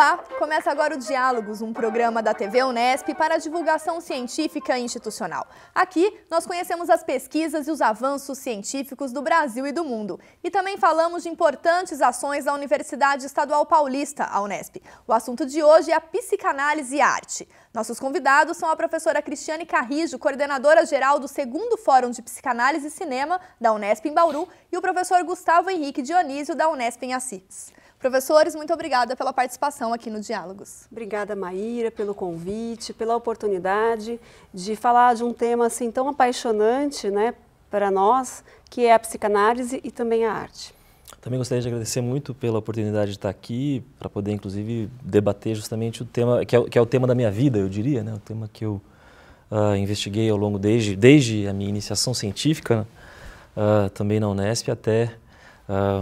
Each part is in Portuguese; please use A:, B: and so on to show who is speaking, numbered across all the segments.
A: Olá, começa agora o Diálogos, um programa da TV Unesp para a divulgação científica e institucional. Aqui, nós conhecemos as pesquisas e os avanços científicos do Brasil e do mundo. E também falamos de importantes ações da Universidade Estadual Paulista, a Unesp. O assunto de hoje é a psicanálise e a arte. Nossos convidados são a professora Cristiane Carrijo, coordenadora-geral do 2º Fórum de Psicanálise e Cinema da Unesp em Bauru, e o professor Gustavo Henrique Dionísio, da Unesp em Assis. Professores, muito obrigada pela participação aqui no Diálogos.
B: Obrigada, Maíra, pelo convite, pela oportunidade de falar de um tema assim tão apaixonante, né, para nós, que é a psicanálise e também a arte.
C: Também gostaria de agradecer muito pela oportunidade de estar aqui, para poder, inclusive, debater justamente o tema, que é o tema da minha vida, eu diria, né, o tema que eu investiguei ao longo desde a minha iniciação científica, também na Unesp, até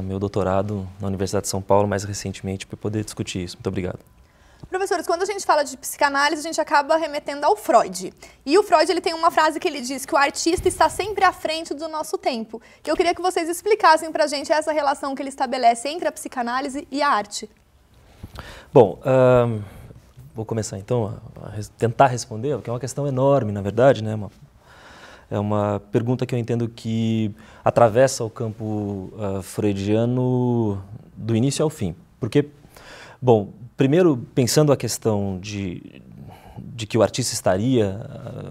C: meu doutorado na Universidade de São Paulo, mais recentemente, para poder discutir isso. Muito obrigado.
A: Professores, quando a gente fala de psicanálise, a gente acaba remetendo ao Freud. E o Freud ele tem uma frase que ele diz que o artista está sempre à frente do nosso tempo. Eu queria que vocês explicassem para a gente essa relação que ele estabelece entre a psicanálise e a arte.
C: Bom, vou começar então a tentar responder, porque é uma questão enorme, na verdade, né? É uma pergunta que eu entendo que atravessa o campo freudiano do início ao fim. Porque, bom, primeiro, pensando a questão de que o artista estaria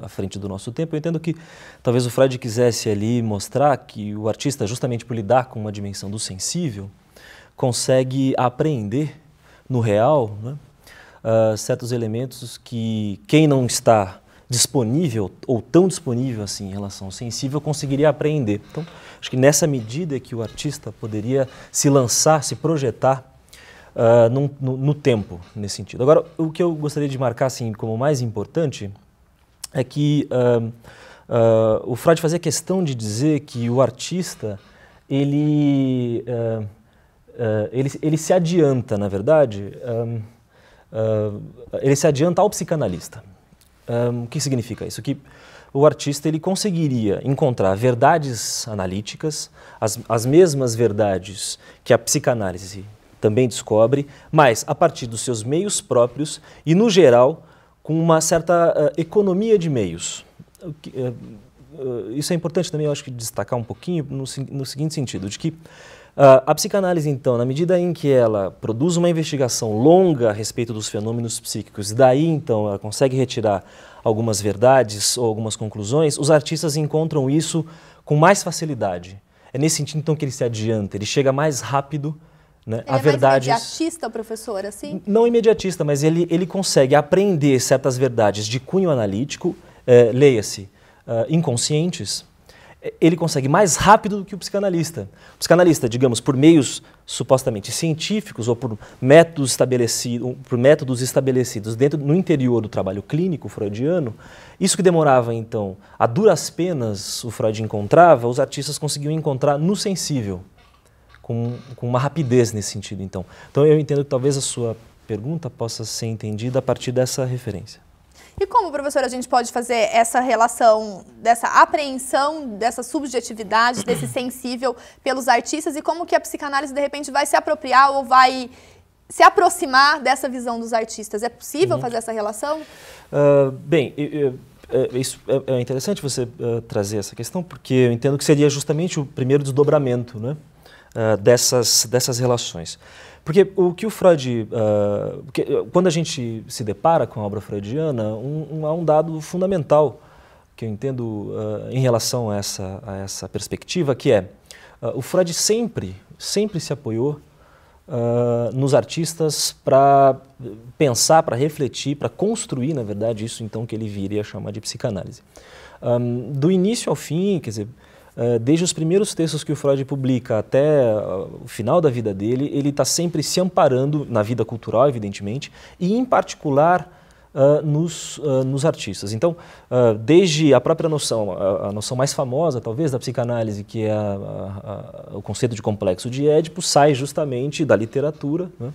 C: à frente do nosso tempo, eu entendo que talvez o Freud quisesse ali mostrar que o artista, justamente por lidar com uma dimensão do sensível, consegue apreender no real, né, certos elementos que quem não está disponível ou tão disponível assim em relação ao sensível conseguiria apreender. Então, acho que nessa medida é que o artista poderia se lançar, se projetar no tempo, nesse sentido. Agora, o que eu gostaria de marcar assim como mais importante é que o Freud fazia questão de dizer que o artista ele se adianta, na verdade, ele se adianta ao psicanalista. O que significa isso? Que o artista ele conseguiria encontrar verdades analíticas, as mesmas verdades que a psicanálise também descobre, mas a partir dos seus meios próprios e, no geral, com uma certa economia de meios. Isso é importante também, eu acho, que destacar um pouquinho no seguinte sentido, de que a psicanálise, então, na medida em que ela produz uma investigação longa a respeito dos fenômenos psíquicos, daí, então, ela consegue retirar algumas verdades ou algumas conclusões, os artistas encontram isso com mais facilidade. É nesse sentido, então, que ele se adianta, ele chega mais rápido, né, a verdades.
A: Ele é mais imediatista, professor, assim?
C: Não imediatista, mas ele consegue aprender certas verdades de cunho analítico, leia-se, inconscientes. Ele consegue mais rápido do que o psicanalista. O psicanalista, digamos, por meios supostamente científicos ou por métodos estabelecidos no interior do trabalho clínico freudiano, isso que demorava, então, a duras penas o Freud encontrava, os artistas conseguiam encontrar no sensível, com uma rapidez nesse sentido, então. Então eu entendo que talvez a sua pergunta possa ser entendida a partir dessa referência.
A: E como, professor, a gente pode fazer essa relação, dessa apreensão, dessa subjetividade, desse sensível pelos artistas e como que a psicanálise, de repente, vai se apropriar ou vai se aproximar dessa visão dos artistas? É possível fazer essa relação?
C: Bem, isso é interessante você trazer essa questão, porque eu entendo que seria justamente o primeiro desdobramento, né, dessas relações. Porque o que o Freud, quando a gente se depara com a obra freudiana, há um dado fundamental que eu entendo em relação a essa perspectiva, que é o Freud sempre se apoiou nos artistas para pensar, para refletir, para construir, na verdade, isso então que ele viria a chamar de psicanálise. Do início ao fim, quer dizer, desde os primeiros textos que o Freud publica até o final da vida dele, ele está sempre se amparando na vida cultural, evidentemente, e em particular nos artistas. Então, desde a própria noção, a noção mais famosa, talvez, da psicanálise, que é o conceito de complexo de Édipo, sai justamente da literatura, né?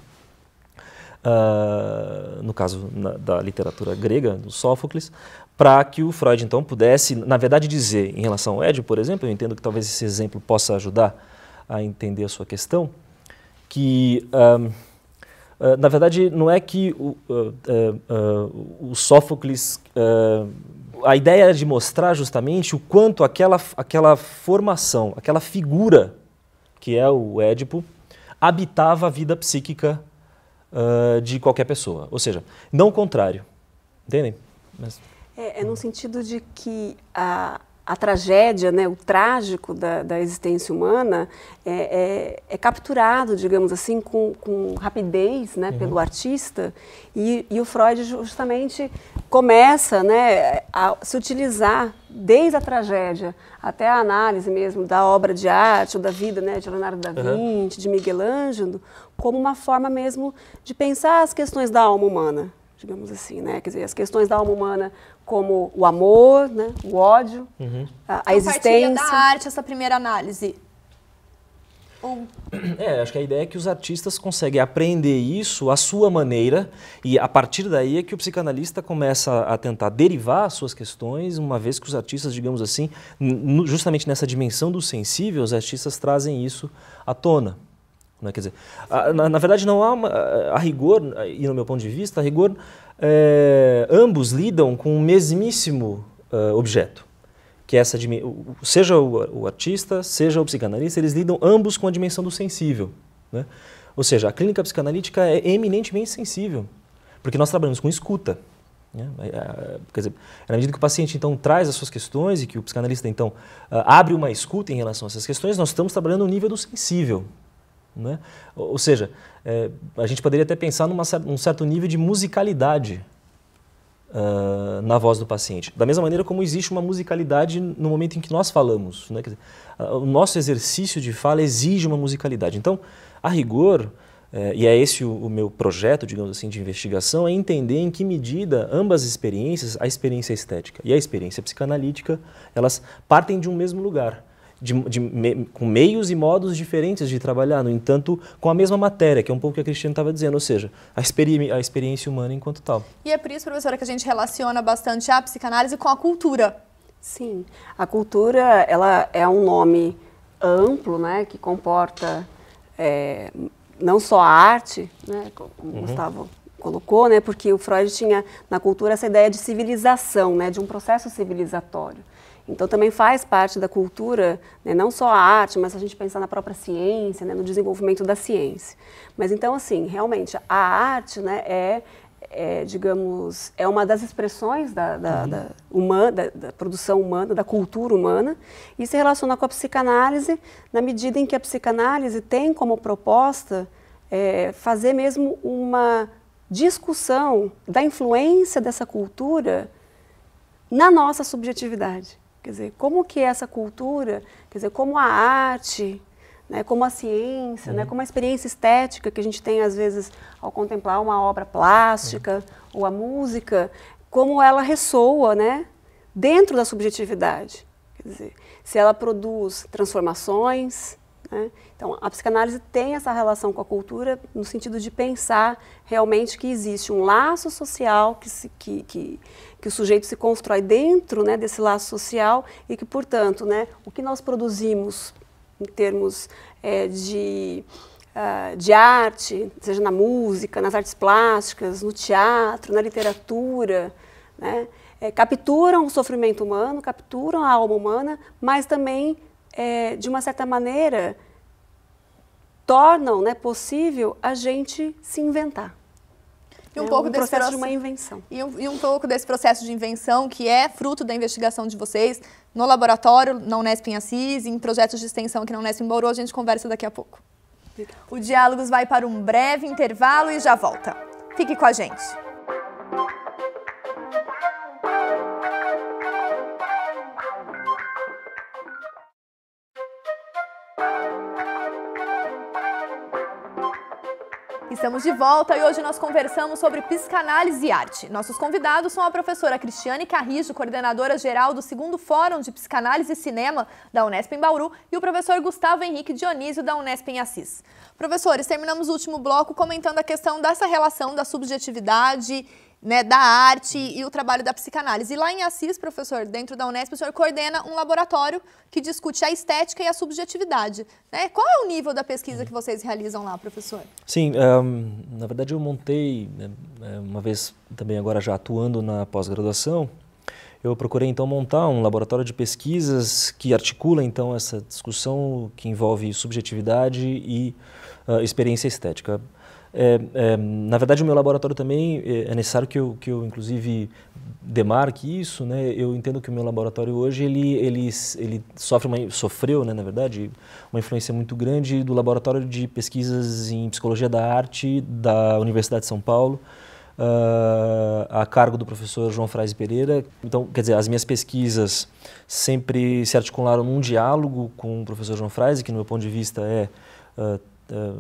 C: No caso da literatura grega, do Sófocles, para que o Freud, então, pudesse, na verdade, dizer, em relação ao Édipo, por exemplo, eu entendo que talvez esse exemplo possa ajudar a entender a sua questão, que na verdade, não é que o Sófocles... a ideia era de mostrar justamente o quanto aquela formação, aquela figura que é o Édipo, habitava a vida psíquica de qualquer pessoa. Ou seja, não o contrário. Entendem? Mas...
B: É no sentido de que a tragédia, né, o trágico da existência humana é capturado, digamos assim, com rapidez, né, pelo artista, e o Freud justamente começa, né, a se utilizar desde a tragédia até a análise mesmo da obra de arte ou da vida, né, de Leonardo da Vinci, de Miguel Ângelo, como uma forma mesmo de pensar as questões da alma humana, digamos assim, né, quer dizer, as questões da alma humana como o amor, né, o ódio, a existência.
A: Da arte, essa primeira análise.
C: Acho que a ideia é que os artistas conseguem aprender isso à sua maneira e a partir daí é que o psicanalista começa a tentar derivar as suas questões, uma vez que os artistas, digamos assim, justamente nessa dimensão do sensível, os artistas trazem isso à tona. Quer dizer, na verdade não há a rigor, e no meu ponto de vista, a rigor, ambos lidam com o mesmíssimo objeto, que é seja o artista, seja o psicanalista, eles lidam ambos com a dimensão do sensível, né? Ou seja, a clínica psicanalítica é eminentemente sensível, porque nós trabalhamos com escuta, né? Quer dizer, na medida que o paciente então traz as suas questões e que o psicanalista então abre uma escuta em relação a essas questões, nós estamos trabalhando no nível do sensível. Né? Ou seja, a gente poderia até pensar num certo nível de musicalidade na voz do paciente. Da mesma maneira como existe uma musicalidade no momento em que nós falamos. Né? Quer dizer, o nosso exercício de fala exige uma musicalidade. Então, a rigor, e é esse o meu projeto, digamos assim, de investigação, é entender em que medida ambas as experiências, a experiência estética e a experiência psicanalítica, elas partem de um mesmo lugar. Com meios e modos diferentes de trabalhar, no entanto, com a mesma matéria, que é um pouco o que a Cristiane estava dizendo, ou seja, a experiência humana enquanto tal.
A: E é por isso, professora, que a gente relaciona bastante a psicanálise com a cultura.
B: Sim, a cultura ela é um nome amplo, né, que comporta não só a arte, né, como o Gustavo colocou, né, porque o Freud tinha na cultura essa ideia de civilização, né, de um processo civilizatório. Então, também faz parte da cultura, né, não só a arte, mas a gente pensar na própria ciência, né, no desenvolvimento da ciência. Mas, então, assim, realmente, a arte, né, digamos, é uma das expressões da produção humana, da cultura humana, e se relaciona com a psicanálise, na medida em que a psicanálise tem como proposta fazer mesmo uma discussão da influência dessa cultura na nossa subjetividade. Quer dizer, como que essa cultura, quer dizer, como a arte, né, como a ciência, né, como a experiência estética que a gente tem às vezes ao contemplar uma obra plástica ou a música, como ela ressoa, né, dentro da subjetividade. Quer dizer, se ela produz transformações, né? Então, a psicanálise tem essa relação com a cultura no sentido de pensar realmente que existe um laço social que o sujeito se constrói dentro, né, desse laço social e que, portanto, né, o que nós produzimos em termos de arte, seja na música, nas artes plásticas, no teatro, na literatura, né, capturam o sofrimento humano, capturam a alma humana, mas também, de uma certa maneira, tornam, né, possível a gente se inventar.
A: E um pouco desse
B: processo de uma invenção.
A: E um pouco desse processo de invenção que é fruto da investigação de vocês no laboratório, na Unesp em Assis, em projetos de extensão aqui na Unesp em Bauru, a gente conversa daqui a pouco. O Diálogos vai para um breve intervalo e já volta. Fique com a gente. Estamos de volta e hoje nós conversamos sobre psicanálise e arte. Nossos convidados são a professora Cristiane Carrijo, coordenadora geral do 2º Fórum de Psicanálise e Cinema da Unesp em Bauru, e o professor Gustavo Henrique Dionísio, da Unesp em Assis. Professores, terminamos o último bloco comentando a questão dessa relação da subjetividade né, da arte e o trabalho da psicanálise. E lá em Assis, professor, dentro da Unesp, o senhor coordena um laboratório que discute a estética e a subjetividade, né? Qual é o nível da pesquisa que vocês realizam lá, professor?
C: Sim, na verdade eu montei, né, uma vez também agora já atuando na pós-graduação, eu procurei então montar um laboratório de pesquisas que articula então essa discussão que envolve subjetividade e experiência estética. Na verdade, o meu laboratório também é necessário que eu inclusive demarque isso, né? Eu entendo que o meu laboratório hoje ele sofreu, né, na verdade, uma influência muito grande do laboratório de pesquisas em psicologia da arte da Universidade de São Paulo, a cargo do professor João Fraise Pereira. Então, quer dizer, as minhas pesquisas sempre se articularam num diálogo com o professor João Fraise, que no meu ponto de vista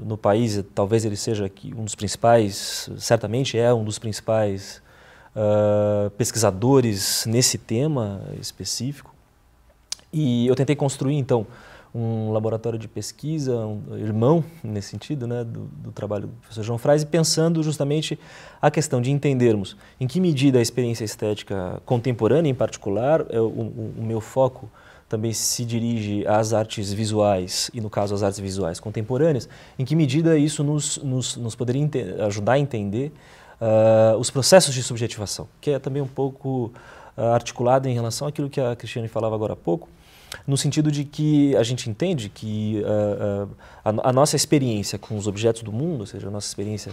C: no país, talvez ele seja um dos principais, certamente é um dos principais pesquisadores nesse tema específico. E eu tentei construir, então, um laboratório de pesquisa, um irmão, nesse sentido, né, do trabalho do professor João Fraise, pensando justamente a questão de entendermos em que medida a experiência estética contemporânea, em particular, o meu foco também se dirige às artes visuais, e no caso às artes visuais contemporâneas, em que medida isso nos poderia ajudar a entender os processos de subjetivação, que é também um pouco articulado em relação àquilo que a Cristiane falava agora há pouco, no sentido de que a gente entende que a nossa experiência com os objetos do mundo, ou seja, a nossa experiência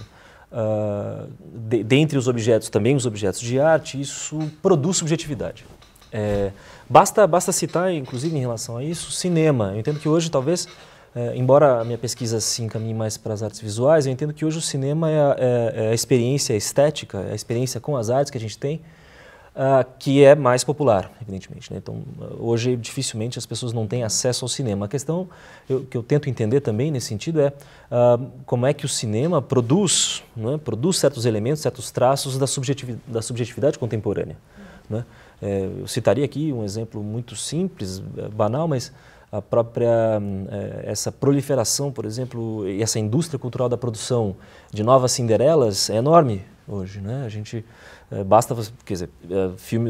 C: dentre os objetos, também os objetos de arte, isso produz subjetividade. Basta citar, inclusive em relação a isso, cinema. Eu entendo que hoje, talvez, embora a minha pesquisa se encaminhe mais para as artes visuais, eu entendo que hoje o cinema é a experiência estética, é a experiência com as artes que a gente tem, que é mais popular, evidentemente, né? Então, hoje, dificilmente as pessoas não têm acesso ao cinema. A questão que eu tento entender também nesse sentido é como é que o cinema produz certos elementos, certos traços da subjetividade contemporânea, né? Eu citaria aqui um exemplo muito simples, banal, mas a própria essa proliferação, por exemplo, e essa indústria cultural da produção de novas Cinderelas é enorme hoje, né? A gente basta, quer dizer,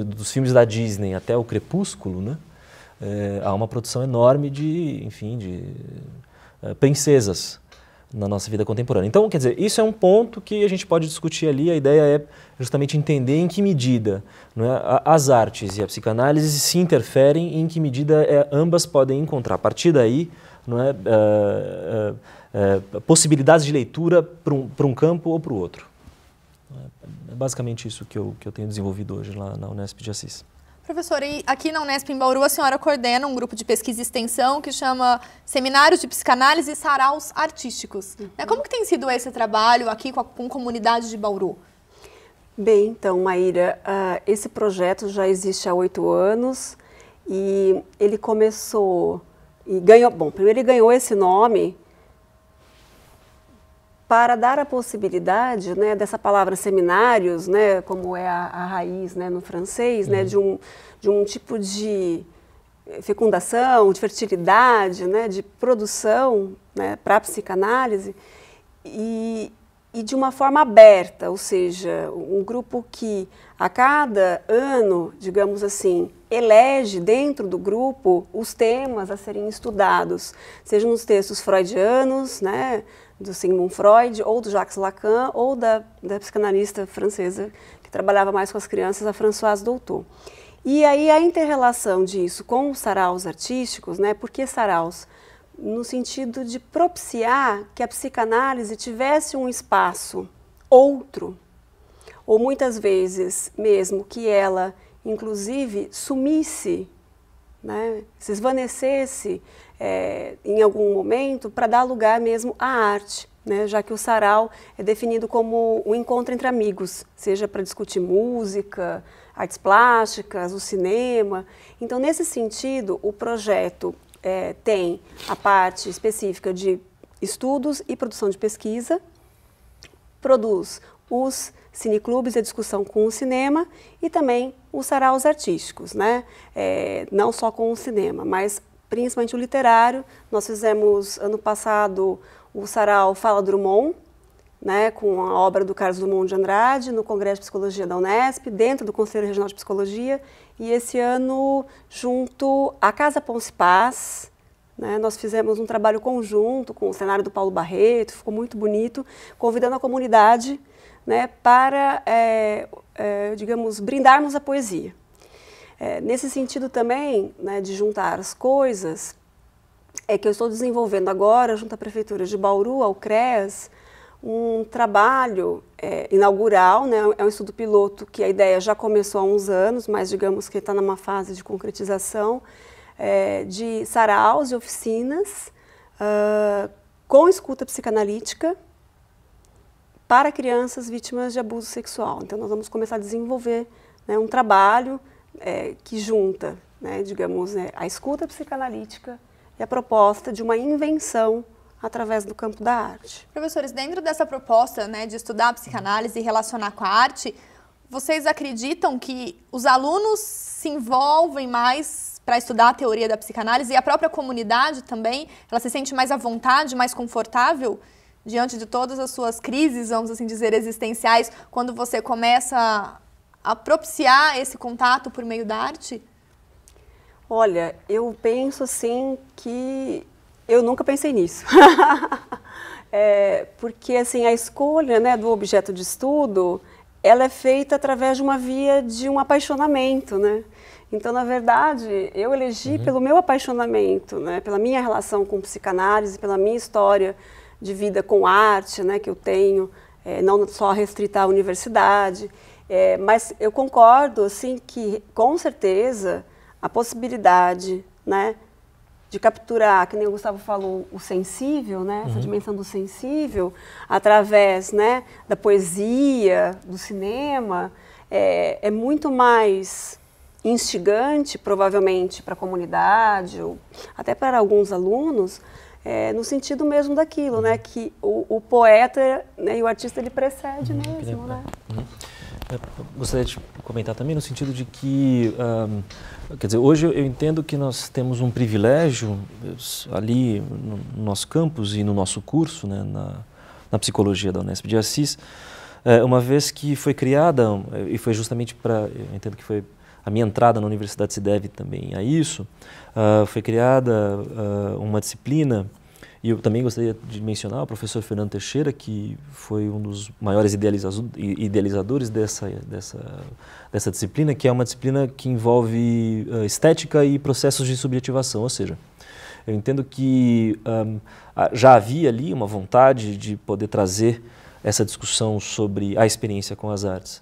C: dos filmes da Disney até o Crepúsculo, né? Há uma produção enorme de princesas na nossa vida contemporânea. Então, quer dizer, isso é um ponto que a gente pode discutir ali. A ideia é justamente entender em que medida, não é, as artes e a psicanálise se interferem e em que medida ambas podem encontrar, a partir daí, não é, possibilidades de leitura para um campo ou para o outro. É basicamente isso que eu tenho desenvolvido hoje lá na Unesp de Assis.
A: Professora, e aqui na Unesp em Bauru a senhora coordena um grupo de pesquisa e extensão que chama Seminários de Psicanálise e Saraus Artísticos. Como que tem sido esse trabalho aqui com a comunidade de Bauru?
B: Bem, então, Maíra, esse projeto já existe há 8 anos e ele começou e ganhou, primeiro ele ganhou esse nome para dar a possibilidade, né, dessa palavra seminários, né, como é a raiz, né, no francês, né, de um tipo de fecundação, de fertilidade, né, de produção, né, para a psicanálise e de uma forma aberta, ou seja, um grupo que a cada ano, digamos assim, elege dentro do grupo os temas a serem estudados, seja nos textos freudianos, né, do Sigmund Freud, ou do Jacques Lacan, ou da psicanalista francesa que trabalhava mais com as crianças, a Françoise Dolto. E aí a inter-relação disso com os saraus artísticos, né, por que saraus? No sentido de propiciar que a psicanálise tivesse um espaço outro, ou muitas vezes mesmo que ela, inclusive, sumisse, né, se esvanecesse em algum momento para dar lugar mesmo à arte, né, já que o sarau é definido como um encontro entre amigos, seja para discutir música, artes plásticas, o cinema. Então, nesse sentido, o projeto tem a parte específica de estudos e produção de pesquisa, produz os cineclubes e a discussão com o cinema e também os saraus artísticos, né? Não só com o cinema, mas principalmente o literário. Nós fizemos ano passado o sarau Fala Drummond, né, com a obra do Carlos Drummond de Andrade, no Congresso de Psicologia da Unesp, dentro do Conselho Regional de Psicologia, e esse ano, junto à Casa Pons Paz, né, nós fizemos um trabalho conjunto com o cenário do Paulo Barreto, ficou muito bonito, convidando a comunidade, né, para, digamos, brindarmos a poesia. Nesse sentido também, né, de juntar as coisas, é que eu estou desenvolvendo agora, junto à Prefeitura de Bauru, ao CREAS, um trabalho inaugural, né, é um estudo piloto que a ideia já começou há uns anos, mas digamos que está numa fase de concretização, de saraus e oficinas com escuta psicanalítica para crianças vítimas de abuso sexual. Então nós vamos começar a desenvolver, né, um trabalho que junta, né, digamos, a escuta psicanalítica e a proposta de uma invenção através do campo da arte.
A: Professores, dentro dessa proposta, né, de estudar a psicanálise e relacionar com a arte, vocês acreditam que os alunos se envolvem mais para estudar a teoria da psicanálise e a própria comunidade também, ela se sente mais à vontade, mais confortável diante de todas as suas crises, vamos assim dizer, existenciais, quando você começa a propiciar esse contato por meio da arte?
B: Olha, eu penso assim que eu nunca pensei nisso. Porque assim, a escolha, né, do objeto de estudo, ela é feita através de uma via de um apaixonamento, né? Então, na verdade, eu elegi pelo meu apaixonamento, né, pela minha relação com psicanálise, pela minha história de vida com arte, né, que eu tenho, não só restrita à universidade, mas eu concordo assim que, com certeza, a possibilidade, né, de capturar, que nem o Gustavo falou, o sensível, né, essa dimensão do sensível, através, né, da poesia, do cinema, é muito mais instigante, provavelmente, para a comunidade, ou até para alguns alunos, no sentido mesmo daquilo, né, que o poeta, né, e o artista, ele precede mesmo, né.
C: Gostaria de comentar também no sentido de que, quer dizer, hoje eu entendo que nós temos um privilégio ali no nosso campus e no nosso curso, né, na psicologia da Unesp de Assis, uma vez que foi criada, e foi justamente para, eu entendo que foi a minha entrada na universidade se deve também a isso, foi criada uma disciplina. E eu também gostaria de mencionar o professor Fernando Teixeira, que foi um dos maiores idealizadores dessa disciplina, que é uma disciplina que envolve estética e processos de subjetivação. Ou seja, eu entendo que já havia ali uma vontade de poder trazer essa discussão sobre a experiência com as artes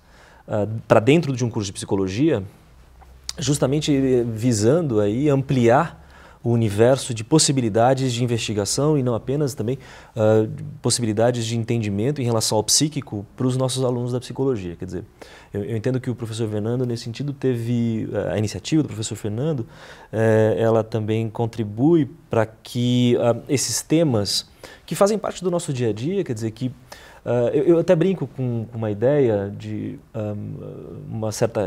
C: para dentro de um curso de psicologia, justamente visando aí ampliar o universo de possibilidades de investigação e não apenas também possibilidades de entendimento em relação ao psíquico para os nossos alunos da psicologia. Quer dizer, eu entendo que o professor Fernando, nesse sentido, teve a iniciativa do professor Fernando, ela também contribui para que esses temas que fazem parte do nosso dia a dia, quer dizer, que eu até brinco com uma ideia de uma certa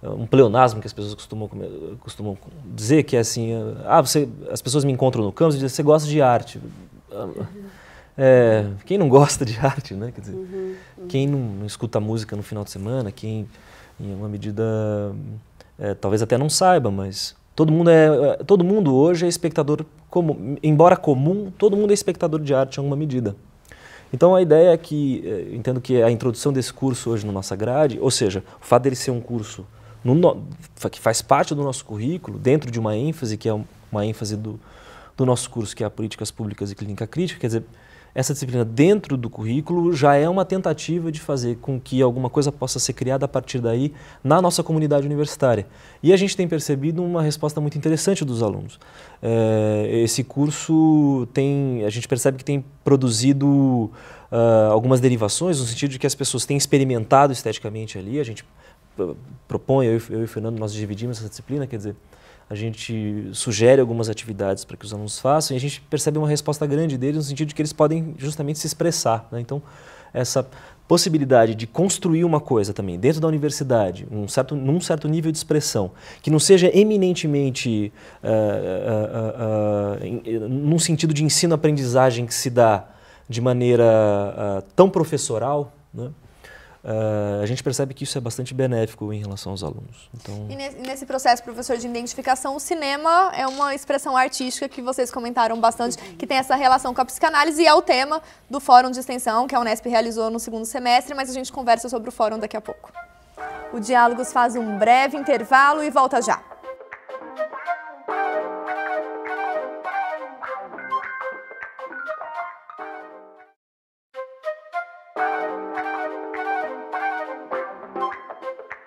C: um pleonasmo que as pessoas costumam dizer, que é assim, as pessoas me encontram no campus e dizem, você gosta de arte. Quem não gosta de arte, né? Quer dizer, quem não escuta música no final de semana, quem, em uma medida, talvez até não saiba, mas todo mundo hoje é espectador, embora comum, todo mundo é espectador de arte em alguma medida. Então a ideia é que, eu entendo que a introdução desse curso hoje na nossa grade, ou seja, o fato dele ser um curso que faz parte do nosso currículo, dentro de uma ênfase, que é uma ênfase do nosso curso, que é a Políticas Públicas e Clínica Crítica, quer dizer, essa disciplina dentro do currículo já é uma tentativa de fazer com que alguma coisa possa ser criada a partir daí na nossa comunidade universitária. E a gente tem percebido uma resposta muito interessante dos alunos. Esse curso a gente percebe que tem produzido algumas derivações, no sentido de que as pessoas têm experimentado esteticamente ali. A gente propõe, eu e o Fernando, nós dividimos essa disciplina, quer dizer, a gente sugere algumas atividades para que os alunos façam e a gente percebe uma resposta grande deles no sentido de que eles podem justamente se expressar, né? Então, essa possibilidade de construir uma coisa também dentro da universidade, num certo nível de expressão, que não seja eminentemente num sentido de ensino-aprendizagem que se dá de maneira tão professoral, né, a gente percebe que isso é bastante benéfico em relação aos alunos. Então...
A: E nesse processo, professor, de identificação, o cinema é uma expressão artística que vocês comentaram bastante, que tem essa relação com a psicanálise, e é o tema do Fórum de Extensão que a Unesp realizou no 2º semestre, mas a gente conversa sobre o Fórum daqui a pouco. O Diálogos faz um breve intervalo e volta já.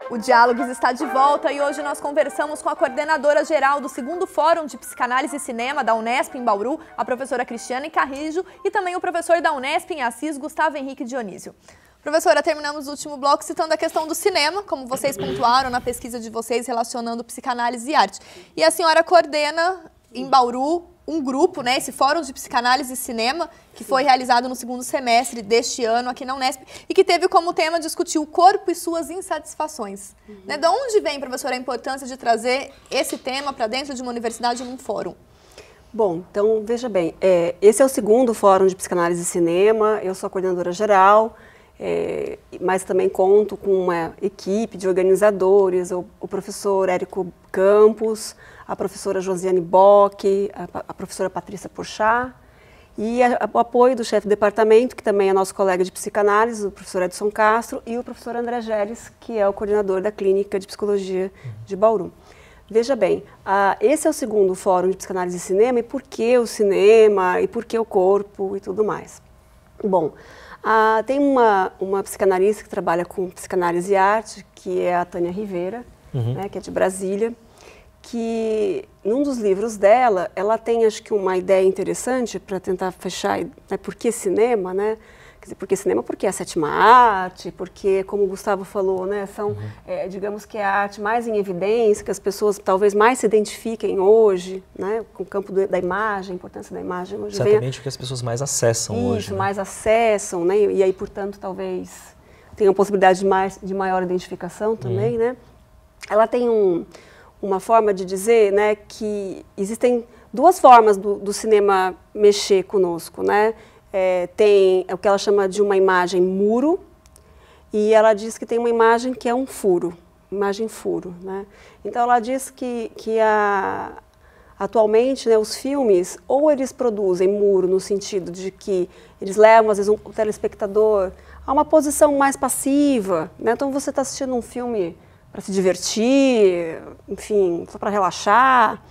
A: O Diálogos está de volta e hoje nós conversamos com a coordenadora geral do 2º Fórum de Psicanálise e Cinema da Unesp em Bauru, a professora Cristiane Carrijo, e também o professor da Unesp em Assis, Gustavo Henrique Dionísio. Professora, terminamos o último bloco citando a questão do cinema, como vocês pontuaram na pesquisa de vocês relacionando psicanálise e arte. E a senhora coordena em Bauru um grupo, né, esse Fórum de Psicanálise e Cinema, que foi realizado no 2º semestre deste ano aqui na Unesp e que teve como tema discutir o corpo e suas insatisfações. Né? De onde vem, professora, a importância de trazer esse tema para dentro de uma universidade num fórum?
B: Bom, então, veja bem, esse é o 2º Fórum de Psicanálise e Cinema, eu sou a coordenadora geral, mas também conto com uma equipe de organizadores, o professor Érico Campos, a professora Josiane Bock, a professora Patrícia Porchat, e o apoio do chefe de departamento, que também é nosso colega de psicanálise, o professor Edson Castro, e o professor André Geles, que é o coordenador da Clínica de Psicologia de Bauru. Veja bem, esse é o 2º Fórum de Psicanálise e Cinema, e por que o cinema, e por que o corpo, e tudo mais. Bom, tem uma psicanalista que trabalha com psicanálise e arte, que é a Tânia Rivera, né, que é de Brasília, que num dos livros dela, ela tem, acho que, uma ideia interessante para tentar fechar, né, por que cinema, né? Quer dizer, por que cinema? Porque é a 7ª arte, porque, como o Gustavo falou, né, são, digamos que é a arte mais em evidência, que as pessoas talvez mais se identifiquem hoje, né, com o campo da imagem, a importância da imagem hoje.
C: Certamente o que as pessoas mais acessam hoje.
B: Isso, mais acessam, né, e aí, portanto, talvez tenham possibilidade de maior identificação também, né. Ela tem uma forma de dizer, né, que existem 2 formas do cinema mexer conosco, né. Tem o que ela chama de uma imagem muro, e ela diz que tem uma imagem que é um furo, imagem furo, né. Então ela diz que atualmente, né, os filmes, ou eles produzem muro no sentido de que eles levam, às vezes, o telespectador a uma posição mais passiva, né. Então você está assistindo um filme para se divertir, enfim, só para relaxar.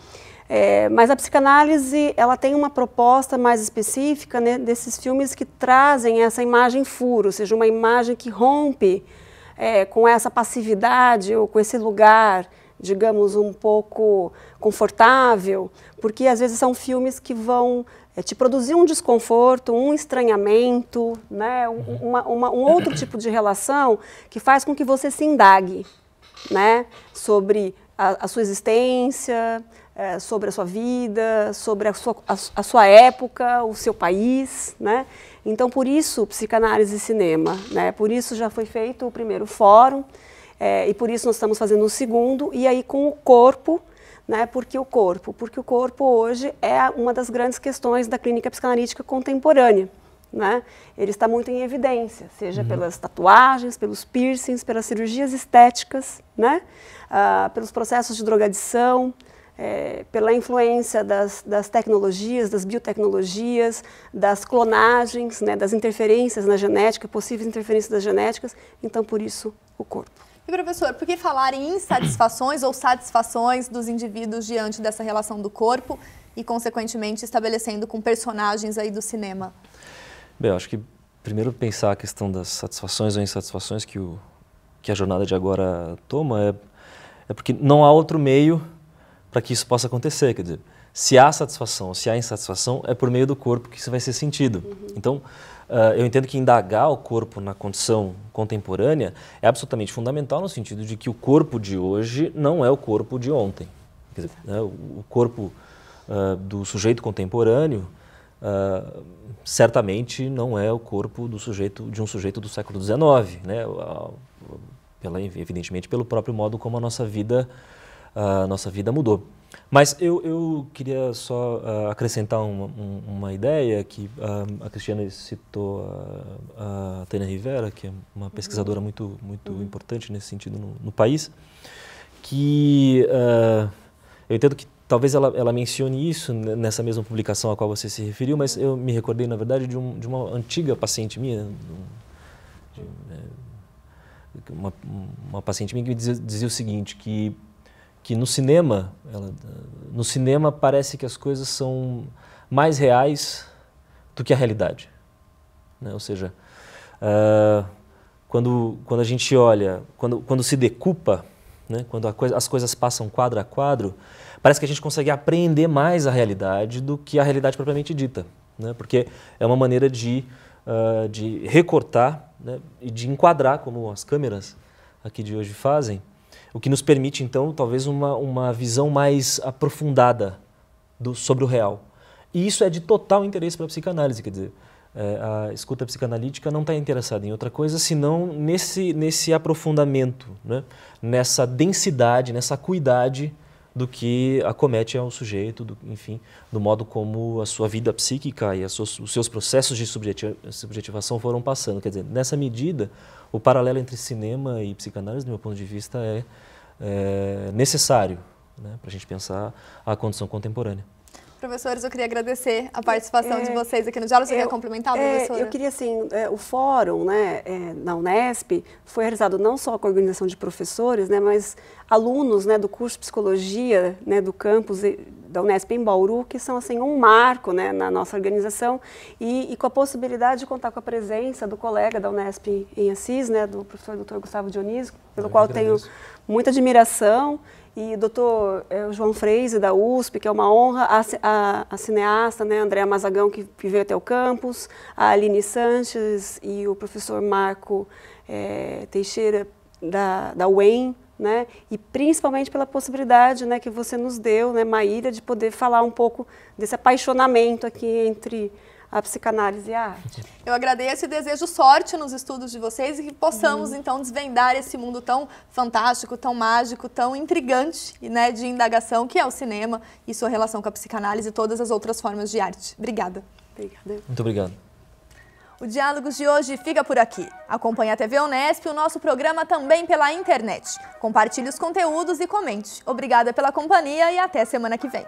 B: Mas a psicanálise, ela tem uma proposta mais específica, né, desses filmes que trazem essa imagem furo, ou seja, uma imagem que rompe com essa passividade ou com esse lugar, digamos, um pouco confortável, porque às vezes são filmes que vão te produzir um desconforto, um estranhamento, né, um outro tipo de relação que faz com que você se indague, né, sobre a sua existência, sobre a sua vida, sobre a sua época, o seu país, né? Então, por isso, psicanálise e cinema, né? Por isso já foi feito o 1º fórum, e por isso nós estamos fazendo o 2º, e aí com o corpo, né? Por que o corpo? Porque o corpo hoje é uma das grandes questões da clínica psicanalítica contemporânea, né? Ele está muito em evidência, seja pelas tatuagens, pelos piercings, pelas cirurgias estéticas, né? Pelos processos de drogadição, pela influência das tecnologias, das biotecnologias, das clonagens, né? Das interferências na genética, possíveis interferências das genéticas, então por isso o corpo.
A: E professor, por que falar em insatisfações ou satisfações dos indivíduos diante dessa relação do corpo e, consequentemente, estabelecendo com personagens aí do cinema?
C: Bem, eu acho que primeiro pensar a questão das satisfações ou insatisfações que a jornada de agora toma é porque não há outro meio para que isso possa acontecer. Quer dizer, se há satisfação, se há insatisfação, é por meio do corpo que isso vai ser sentido. Então, eu entendo que indagar o corpo na condição contemporânea é absolutamente fundamental no sentido de que o corpo de hoje não é o corpo de ontem. Quer dizer, né, o corpo do sujeito contemporâneo certamente não é o corpo de um sujeito do século XIX, né? Evidentemente pelo próprio modo como a nossa vida a nossa vida mudou. Mas eu queria só acrescentar uma ideia que a Cristiane citou, a Tânia Rivera, que é uma pesquisadora muito importante nesse sentido no país, que eu entendo que talvez ela mencione isso nessa mesma publicação a qual você se referiu, mas eu me recordei, na verdade, de uma antiga paciente minha, uma paciente minha que me dizia o seguinte, que no cinema parece que as coisas são mais reais do que a realidade, né? Ou seja, quando a gente olha, quando se decupa, né? Quando as coisas passam quadro a quadro, parece que a gente consegue apreender mais a realidade do que a realidade propriamente dita, né? Porque é uma maneira de recortar, né? E de enquadrar, como as câmeras aqui de hoje fazem, o que nos permite, então, talvez uma visão mais aprofundada sobre o real. E isso é de total interesse para a psicanálise, quer dizer, a escuta psicanalítica não está interessada em outra coisa, senão nesse aprofundamento, né? Nessa densidade, nessa acuidade do que acomete ao sujeito, enfim, do modo como a sua vida psíquica e os seus processos de subjetivação foram passando. Quer dizer, nessa medida, o paralelo entre cinema e psicanálise, do meu ponto de vista, é necessário, né, para a gente pensar a condição contemporânea.
A: Professores, eu queria agradecer a participação de vocês aqui no Diálogo. Você quer complementar, professora?
B: Eu queria, assim, o fórum, né, na Unesp foi realizado não só com a organização de professores, né, mas alunos, né, do curso de Psicologia, né, do campus da Unesp em Bauru, que são, assim, um marco, né, na nossa organização e com a possibilidade de contar com a presença do colega da Unesp em Assis, né, do professor Dr. Gustavo Dionísio, pelo qual tenho muita admiração. E o doutor João Freise, da USP, que é uma honra, a cineasta, né, Andréa Mazagão, que veio até o campus, a Aline Sanches e o professor Marco Teixeira, da UEM, né, e principalmente pela possibilidade, né, que você nos deu, né, Maíra, de poder falar um pouco desse apaixonamento aqui entre a psicanálise e a arte.
A: Eu agradeço e desejo sorte nos estudos de vocês e que possamos, então, desvendar esse mundo tão fantástico, tão mágico, tão intrigante, né, de indagação, que é o cinema e sua relação com a psicanálise e todas as outras formas de arte. Obrigada.
B: Obrigada.
C: Muito obrigado.
A: O Diálogos de hoje fica por aqui. Acompanhe a TV Unesp e o nosso programa também pela internet. Compartilhe os conteúdos e comente. Obrigada pela companhia e até semana que vem.